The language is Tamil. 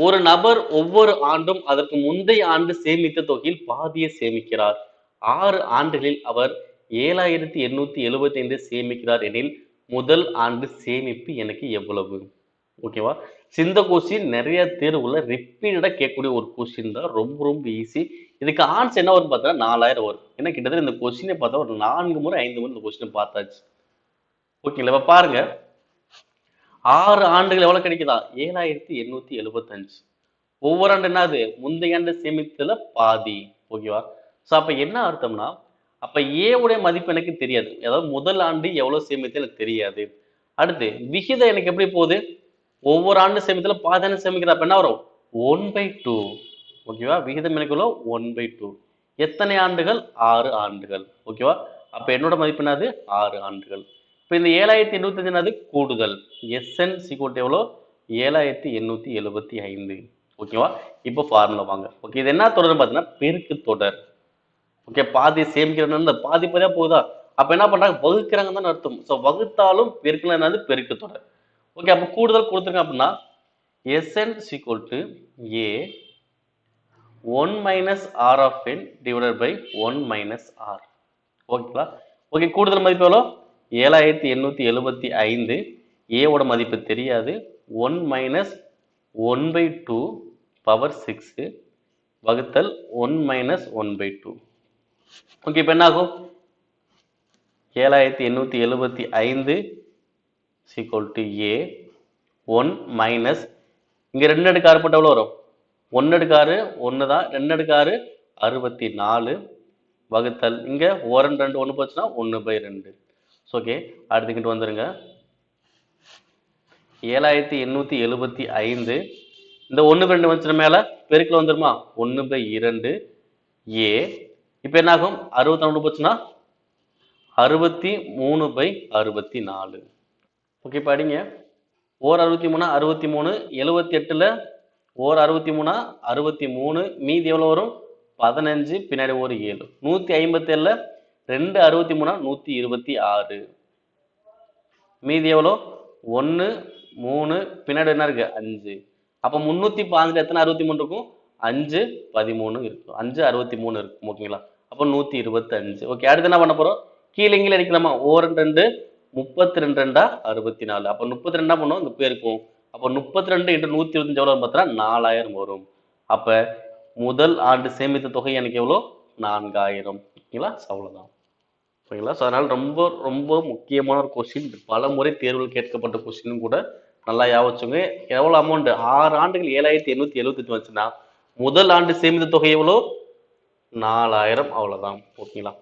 ஒரு நபர் ஒவ்வொரு ஆண்டும் அதற்கு முந்தைய ஆண்டு சேமித்த தொகையில் பாதியை சேமிக்கிறார். 6 ஆண்டுகளில் அவர் 7,875 சேமிக்கிறார் எனில் முதல் ஆண்டு சேமிப்பு எனக்கு எவ்வளவு? ஓகேவா? இந்த கொஸ்டின் நிறைய தேர்வுல ரிப்பீட்டடா கேட்கக்கூடிய ஒரு கொஸ்டின் தான். ரொம்ப ரொம்ப ஈஸி. இதுக்கு ஆன்சர் என்ன வரும்னு பார்த்தா 4000 வரும். ஏன்னா கிட்டத்தட்ட இந்த கொஸ்டினே பார்த்தா ஒரு 4 முறை 5 முறை இந்த கொஸ்டின் பார்த்தாச்சு. ஓகேங்களா? இப்ப பாருங்க. 6 ஆண்டுகள் எவ்வளவு கிடைக்குதா? 7,875. ஒவ்வொரு ஆண்டு என்னது? முந்தைய ஆண்டு சேமித்ததுல பாதி. ஓகேவா? சோ அப்ப என்ன அர்த்தம்னா, அப்ப A உடைய மதிப்பு எனக்கு தெரியாது. அதாவது முதல் ஆண்டு எவ்வளவு சேமித்தேன் எனக்கு தெரியாது. அடுத்து விகிதம் எனக்கு எப்படி போகுது? ஒவ்வொரு ஆண்டு சேமித்ததுல பாதி தானே சேமிக்கிறேன். அப்ப என்ன வரும்? 1/2. ஓகேவா? விகிதம் எனக்கு எவ்வளவு? 1/2. எத்தனை ஆண்டுகள்? 6 ஆண்டுகள். ஓகேவா? அப்ப என்னோட மதிப்பு என்னது? 6 ஆண்டுகள். இப்ப இந்த 7,875 என்னது? கூடுதல். Sn எவ்வளோ? 7,875. ஓகேவா? இப்போ ஃபார்முலா வாங்க. ஓகே, இது என்ன தொடர்னு பார்த்தீங்கன்னா பெருக்கு தொடர். ஓகே, பாதி சேமிக்கிறதுனால இந்த பாதி பாதியா போகுதா? அப்ப என்ன பண்றாங்க? வகுக்கிறாங்கன்னு தான் அர்த்தம். சோ வகுத்தாலும் பெருக்கல என்னது? பெருக்கு தொடர். ஓகே, அப்ப கூடுதல் கொடுத்துருங்க அப்படின்னா Sn A 1 minus R of n divided by 1 minus R. ஓகேங்களா? ஓகே, கூடுதல் மதிப்பு எவ்வளோ? 7,875. A ஓட மதிப்பு தெரியாது. 1 minus 1/2 power 6 வகுத்தல் 1 minus 1/2. ஓகே, இப்போ என்ன ஆகும்? 7,875 A 1 minus இங்க 2 அடுக்கு 6 போட்டா எவ்வளவு வரும்? 1 அடுக்கு 6 1 தான். 2 அடுக்கு 6 64 வகுத்தல் இங்க 1 2 1 போச்சுன்னா 1/2. ஓகே, அடுத்து இங்கிட்டு வந்துருங்க. 7,875 இந்த 1/2 வந்துச்சுன்னா மேல பெருக்கல் வந்துருமா? 1/2 A. இப்போ என்ன ஆகும்? 64 போச்சுன்னா 63/64. ஓகே, படிங்க. ஓர் 63 63 78ல ஓர் 63 63 மீதி எவ்வளவு வரும்? 15 பின்னாடி ஒரு 7. 157ல 2 63 126. மீதி எவ்வளோ? 1 3 பின்னாடி என்ன இருக்கு? 5. அப்ப 315 எத்தனை 63 இருக்கும்? 5 13 இருக்கும். 5 63 இருக்கும். ஓகேங்களா? அப்ப 125. ஓகே, அடுத்து என்ன பண்ண போறோம்? கீழே இங்கே அடிக்கலாமா? ஓர் 2 32 2 64. அப்ப 32 என்ன பண்ணும்? இங்க போயிருக்கும். அப்ப 32 into 125 எவ்வளவு பார்த்தா 4000 வரும். அப்ப முதல் ஆண்டு சேமித்த தொகை எனக்கு எவ்வளோ? 4000. ஓகேங்களா? அவ்வளவுதான். ஓகேங்களா? ஸோ அதனால ரொம்ப ரொம்ப முக்கியமான ஒரு கொஸ்டின். பல முறை தேர்வில் கேட்கப்பட்ட கொஸ்டின் கூட. நல்லா ஞாபகம் வச்சுங்க. எவ்வளவு அமௌண்ட்? 6 ஆண்டுகள் 7,875 வந்துச்சுன்னா முதல் ஆண்டு சேமித்த தொகை எவ்வளோ? 4000. அவ்வளவுதான். ஓகேங்களா?